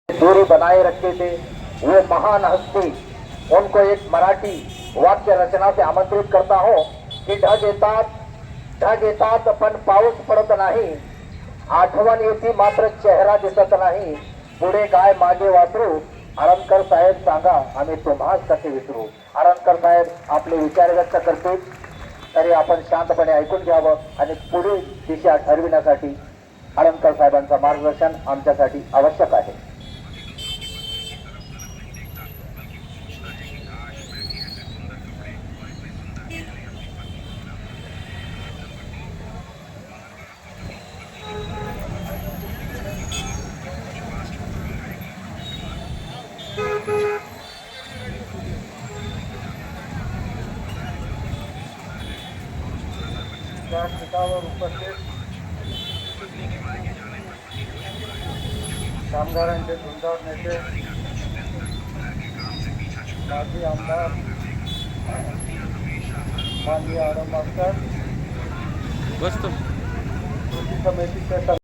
दूरी बनाए रखते थे वो महान हस्ती, उनको एक मराठी वाक्य रचना से आमंत्रित करता हूं की ढग येतात पण पाऊस पडत नाही, आठवण येती मात्र चेहरा दिसत नाही, पुढे गाय मागे वासरू, आरणकर साहेब सांगा आम्ही तुम्हास कसे विसरू. आरणकर साहेब आपले विचार व्यक्त करतील तरी आपण शांतपणे ऐकून घ्यावं आणि पुढील दिशा ठरविण्यासाठी आरणकर साहेबांचं मार्गदर्शन आमच्यासाठी आवश्यक आहे. व्यासपीठावर उपस्थित कामगारांचे झुंजार नेते, माजी आमदार माननीय आडम मास्तर, कृती समितीचे